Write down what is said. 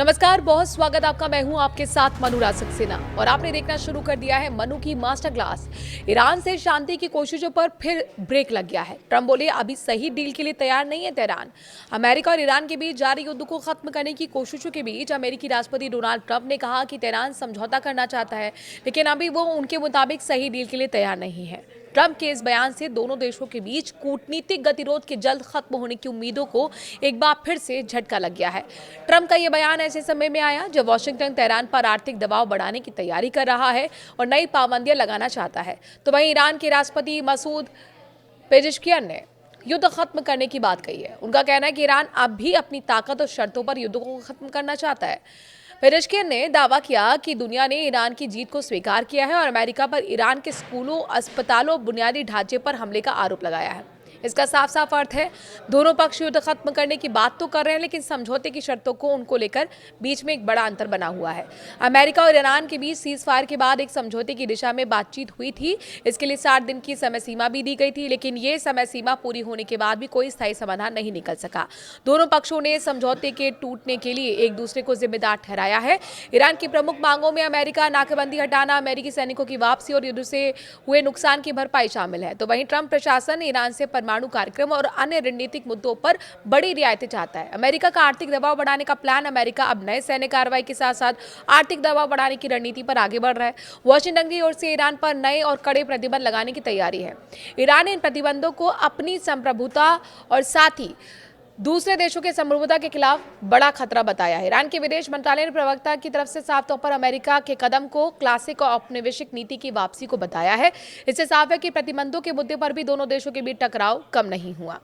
नमस्कार, बहुत स्वागत आपका। मैं हूं आपके साथ मनु सक्सेना और आपने देखना शुरू कर दिया है मनु की मास्टर क्लास। ईरान से शांति की कोशिशों पर फिर ब्रेक लग गया है। ट्रंप बोले अभी सही डील के लिए तैयार नहीं है तेहरान। अमेरिका और ईरान के बीच जारी युद्ध को खत्म करने की कोशिशों के बीच अमेरिकी राष्ट्रपति डोनाल्ड ट्रंप ने कहा कि तेहरान समझौता करना चाहता है, लेकिन अभी वो उनके मुताबिक सही डील के लिए तैयार नहीं है। ट्रंप के इस बयान से दोनों देशों के बीच कूटनीतिक गतिरोध के जल्द खत्म होने की उम्मीदों को एक बार फिर से झटका लग गया है। ट्रंप का यह बयान ऐसे समय में आया जब वॉशिंगटन तेहरान पर आर्थिक दबाव बढ़ाने की तैयारी कर रहा है और नई पाबंदियां लगाना चाहता है। तो वहीं ईरान के राष्ट्रपति मसूद पेजेश्कियान ने युद्ध खत्म करने की बात कही है। उनका कहना है कि ईरान अब भी अपनी ताकत और शर्तों पर युद्ध को खत्म करना चाहता है। पेजेश्कियान ने दावा किया कि दुनिया ने ईरान की जीत को स्वीकार किया है और अमेरिका पर ईरान के स्कूलों, अस्पतालों और बुनियादी ढांचे पर हमले का आरोप लगाया है। इसका साफ साफ अर्थ है दोनों पक्ष युद्ध खत्म करने की बात तो कर रहे हैं, लेकिन समझौते की शर्तों को उनको लेकर बीच में एक बड़ा अंतर बना हुआ है। अमेरिका और ईरान के बीच सीज फायर के बाद एक समझौते की दिशा में बातचीत हुई थी। इसके लिए 60 दिन की समय सीमा भी दी गई थी, लेकिन ये समय सीमा पूरी होने के बाद भी कोई स्थायी समाधान नहीं निकल सका। दोनों पक्षों ने समझौते के टूटने के लिए एक दूसरे को जिम्मेदार ठहराया है। ईरान की प्रमुख मांगों में अमेरिका नाकेबंदी हटाना, अमेरिकी सैनिकों की वापसी और युद्ध से हुए नुकसान की भरपाई शामिल है। तो वहीं ट्रंप प्रशासन ईरान से परमाणु कार्यक्रम और अन्य रणनीतिक मुद्दों पर बड़ी रियायतें चाहता है। अमेरिका का आर्थिक दबाव बढ़ाने का प्लान। अमेरिका अब नए सैन्य कार्रवाई के साथ साथ आर्थिक दबाव बढ़ाने की रणनीति पर आगे बढ़ रहा है। वॉशिंगटन की ओर से ईरान पर नए और कड़े प्रतिबंध लगाने की तैयारी है। ईरान इन प्रतिबंधों को अपनी संप्रभुता और साथ ही दूसरे देशों के संप्रभुता के खिलाफ बड़ा खतरा बताया है। ईरान के विदेश मंत्रालय ने प्रवक्ता की तरफ से साफ तौर पर अमेरिका के कदम को क्लासिक और औपनिवेशिक नीति की वापसी को बताया है। इससे साफ है कि प्रतिबंधों के मुद्दे पर भी दोनों देशों के बीच टकराव कम नहीं हुआ।